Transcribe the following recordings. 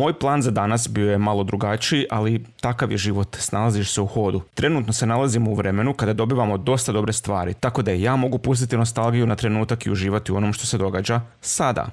Moj plan za danas bio je malo drugačiji, ali takav je život, snalaziš se u hodu. Trenutno se nalazimo u vremenu kada dobivamo dosta dobre stvari, tako da ja mogu pustiti nostalgiju na trenutak i uživati u onom što se događa sada.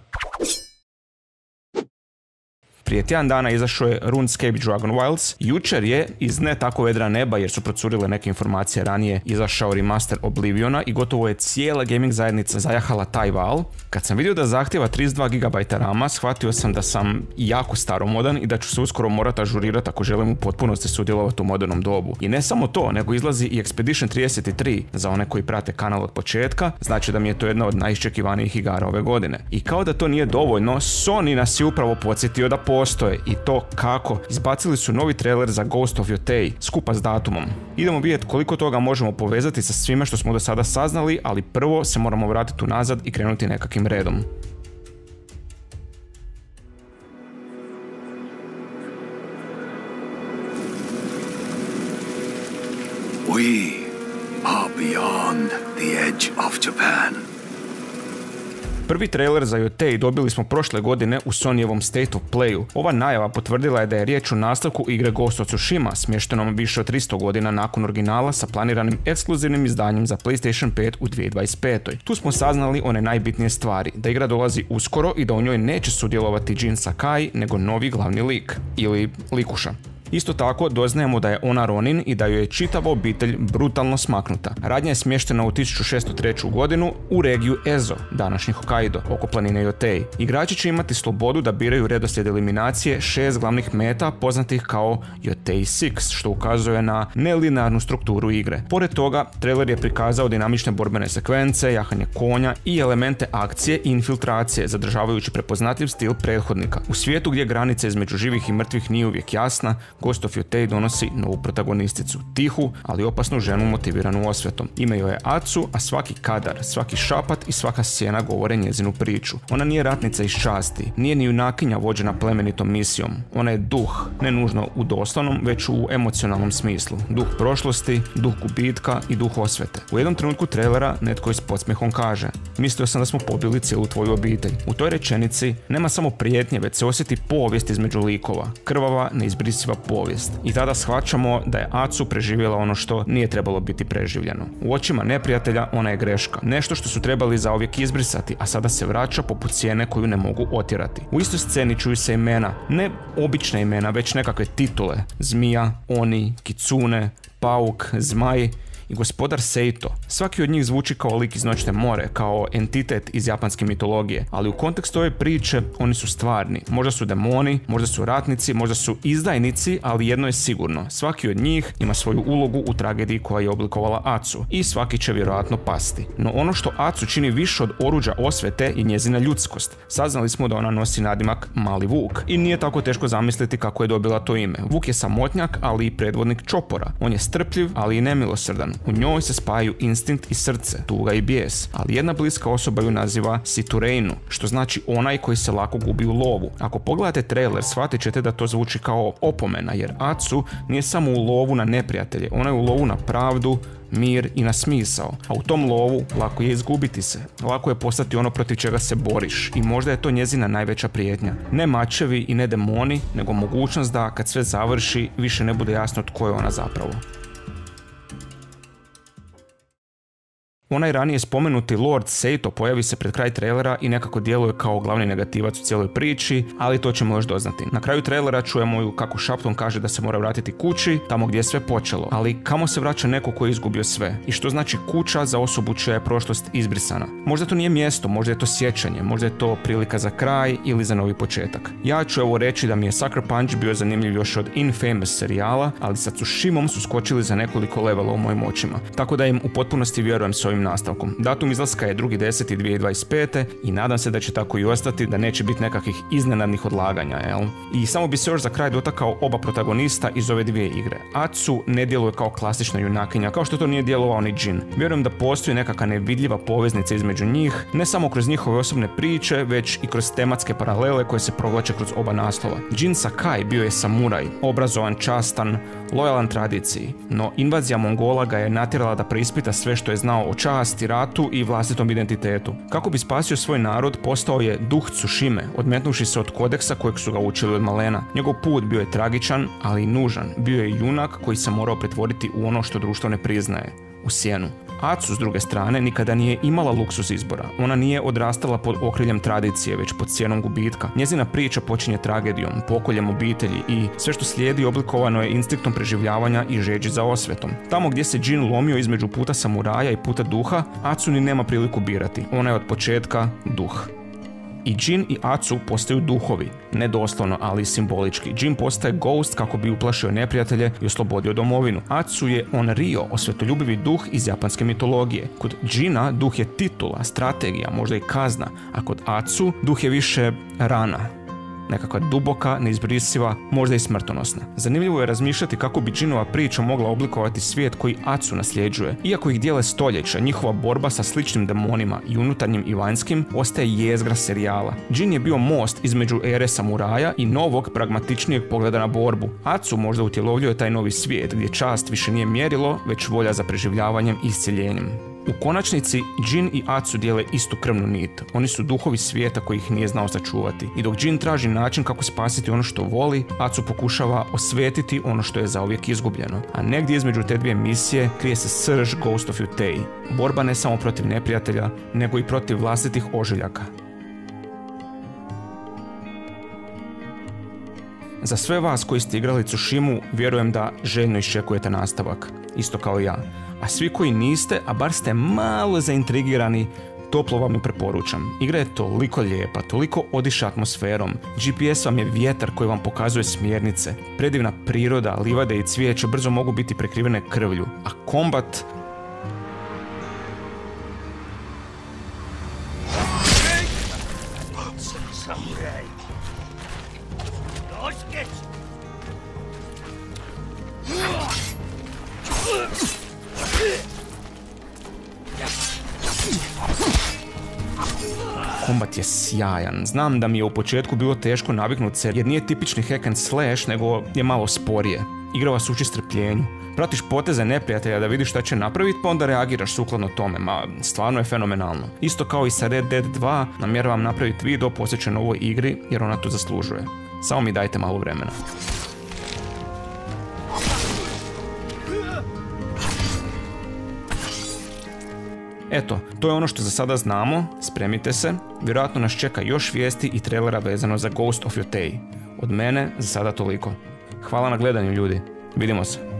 Prije tjedan dana izašao je RuneScape Dragon Wilds. Jučer je iz ne tako vedra neba, jer su procurile neke informacije ranije, izašao remaster Obliviona i gotovo je cijela gaming zajednica zajahala taj val. Kad sam vidio da zahtjeva 32 GB rama, shvatio sam da sam jako staromodan i da ću se uskoro morati ažurirati ako želim u potpunosti sudjelovati u modernom dobu. I ne samo to, nego izlazi i Expedition 33 za one koji prate kanal od početka, znači da mi je to jedna od najiščekivanijih igara ove godine. I kao da to nije dovoljno, Sony nas je upravo podsjetio da postoje, i to kako. Izbacili su novi trailer za Ghost of Yotei skupa s datumom. Idemo vidjeti koliko toga možemo povezati sa svime što smo do sada saznali, ali prvo se moramo vratiti unazad i krenuti nekakvim redom. We are beyond the edge of Japan. Prvi trailer za Yotei dobili smo prošle godine u Sonyjevom State of Playu. Ova najava potvrdila je da je riječ o nastavku igre Ghost of Tsushima, smještenom više od 300 godina nakon originala sa planiranim ekskluzivnim izdanjem za PlayStation 5 u 2025. Tu smo saznali one najbitnije stvari, da igra dolazi uskoro i da u njoj neće sudjelovati Jin Sakai, nego novi glavni lik, ili likuša. Isto tako doznajemo da je ona Ronin i da joj je čitava obitelj brutalno smaknuta. Radnja je smještena u 1603. godinu u regiju Ezo, današnji Hokkaido, oko planine Yotei. Igrači će imati slobodu da biraju redoslijed eliminacije 6 glavnih meta poznatih kao Yotei 6, što ukazuje na nelinearnu strukturu igre. Pored toga, trailer je prikazao dinamične borbene sekvence, jahanje konja i elemente akcije i infiltracije, zadržavajući prepoznatljiv stil prethodnika. U svijetu gdje granica između živih i mrtvih nije uvijek jasna, Ghost of Yotei donosi novu protagonisticu, tihu, ali opasnu ženu motiviranu osvetom. Ime joj je Atsu, a svaki kadar, svaki šapat i svaka sjena govore njezinu priču. Ona nije ratnica iz časti, nije ni junakinja vođena plemenitom misijom. Ona je duh, ne nužno u doslovnom, već u emocionalnom smislu. Duh prošlosti, duh gubitka i duh osvete. U jednom trenutku trailera netko s podsmjehom kaže: mislio sam da smo pobili cijelu tvoju obitelj. U toj rečenici nema samo prijetnje, već se osjeti povijest između likova. Krvava, neizbrisiva povijest. I tada shvaćamo da je Atsu preživjela ono što nije trebalo biti preživljeno. U očima neprijatelja ona je greška. Nešto što su trebali zauvijek izbrisati, a sada se vraća poput cijene koju ne mogu otjerati. U istoj sceni čuju se imena, ne obična imena, već nekakve titule. Zmija, Oni, Kitsune, Pauk, Zmaj i gospodar Seito. Svaki od njih zvuči kao lik iz Noćne more, kao entitet iz japanske mitologije, ali u kontekstu ove priče oni su stvarni. Možda su demoni, možda su ratnici, možda su izdajnici, ali jedno je sigurno. Svaki od njih ima svoju ulogu u tragediji koja je oblikovala Atsu i svaki će vjerojatno pasti. No ono što Atsu čini više od oruđa osvete je njezina ljudskost. Saznali smo da ona nosi nadimak Mali Vuk i nije tako teško zamisliti kako je dobila to ime. Vuk je samotnjak, ali i predvodnik čopora. On je strpljiv, ali i nemilosrdan. U njoj se spajaju instinkt i srce, tuga i bijes, ali jedna bliska osoba ju naziva Situreinu, što znači onaj koji se lako gubi u lovu. Ako pogledate trailer, shvatit ćete da to zvuči kao opomena, jer Atsu nije samo u lovu na neprijatelje, ona je u lovu na pravdu, mir i na smisao. A u tom lovu lako je izgubiti se, lako je postati ono protiv čega se boriš i možda je to njezina najveća prijetnja. Ne mačevi i ne demoni, nego mogućnost da kad sve završi više ne bude jasno tko je ona zapravo. Onaj ranije spomenuti Lord Seito pojavi se pred kraj trailera i nekako djeluje kao glavni negativac u cijeloj priči, ali to ćemo još doznati. Na kraju trailera čujemo ju kako šaptom kaže da se mora vratiti kući, tamo gdje je sve počelo. Ali kamo se vraća neko koji je izgubio sve? I što znači kuća za osobu čija je prošlost izbrisana? Možda to nije mjesto, možda je to sjećanje, možda je to prilika za kraj ili za novi početak. Ja ću evo reći da mi je Sucker Punch bio zanimljiv još od Infamous serijala, ali sa Tsushimom su skočili za nekoliko levela u mojim očima. Tako da im u potpunosti vjerujem s ovim nastavkom. Datum izlaska je 2.10.2025. i nadam se da će tako i ostati, da neće biti nekakvih iznenadnih odlaganja, jel? I samo bi se još za kraj dotakao oba protagonista iz ove dvije igre. Atsu ne djeluje kao klasična junakinja, kao što to nije djelovao ni Jin. Vjerujem da postoji nekakva nevidljiva poveznica između njih, ne samo kroz njihove osobne priče, već i kroz tematske paralele koje se provlače kroz oba naslova. Jin Sakai bio je samuraj, obrazovan, častan, lojalan tradiciji, no invazija Mongola ga je natjerala da preispita sve što je znao o časti, ratu i vlastitom identitetu. Kako bi spasio svoj narod, postao je duh Tsushime, odmetnuši se od kodeksa kojeg su ga učili od malena. Njegov put bio je tragičan, ali i nužan. Bio je junak koji se morao pretvoriti u ono što društvo ne priznaje, u sjenu. Atsu, s druge strane, nikada nije imala luksuz izbora. Ona nije odrastala pod okriljem tradicije, već pod cijenom gubitka. Njezina priča počinje tragedijom, pokoljem obitelji i sve što slijedi oblikovano je instinktom preživljavanja i žeđi za osvetom. Tamo gdje se Jin lomio između puta samuraja i puta duha, Atsu ni nema priliku birati. Ona je od početka duh. I Jin i Atsu postaju duhovi, ne doslovno, ali simbolički. Jin postaje ghost kako bi uplašio neprijatelje i oslobodio domovinu. Atsu je Onryo, osvetoljubivi duh iz japanske mitologije. Kod Jina duh je titula, strategija, možda i kazna, a kod Atsu duh je više rana. Nekakva duboka, neizbrisiva, možda i smrtonosna. Zanimljivo je razmišljati kako bi Jinova priča mogla oblikovati svijet koji Atsu nasljeđuje. Iako ih dijele stoljeća, njihova borba sa sličnim demonima i unutarnjim i vanjskim ostaje jezgra serijala. Jin je bio most između ere samuraja i novog, pragmatičnijeg pogleda na borbu. Atsu možda utjelovljuje taj novi svijet gdje čast više nije mjerilo, već volja za preživljavanjem i iscjeljenjem. U konačnici, Jin i Atsu dijele istu krvnu nit. Oni su duhovi svijeta koji ih nije znao sačuvati. I dok Jin traži način kako spasiti ono što voli, Atsu pokušava osvetiti ono što je zauvijek izgubljeno. A negdje između te dvije misije krije se srž Ghost of Yutei. Borba ne samo protiv neprijatelja, nego i protiv vlastitih ožiljaka. Za sve vas koji ste igrali Tsushimu, vjerujem da željno iščekujete nastavak, isto kao i ja. A svi koji niste, a bar ste malo zaintrigirani, toplo vam ju preporučam. Igra je toliko lijepa, toliko odiše atmosferom. GPS vam je vjetar koji vam pokazuje smjernice. Predivna priroda, livade i cvijeće brzo mogu biti prekrivene krvlju. A kombat... Kombat je sjajan. Znam da mi je u početku bilo teško naviknut se jer nije tipični hack and slash, nego je malo sporije. Igra vas uči strpljenju. Pratiš poteze neprijatelja da vidiš šta će napraviti, pa onda reagiraš sukladno tome. Stvarno je fenomenalno. Isto kao i sa Red Dead 2, namjeravam napraviti video posvećen ovoj igri jer ona to zaslužuje. Samo mi dajte malo vremena. Eto, to je ono što za sada znamo, spremite se, vjerojatno nas čeka još vijesti i trailera vezano za Ghost of Yutei. Od mene za sada toliko. Hvala na gledanju, ljudi, vidimo se.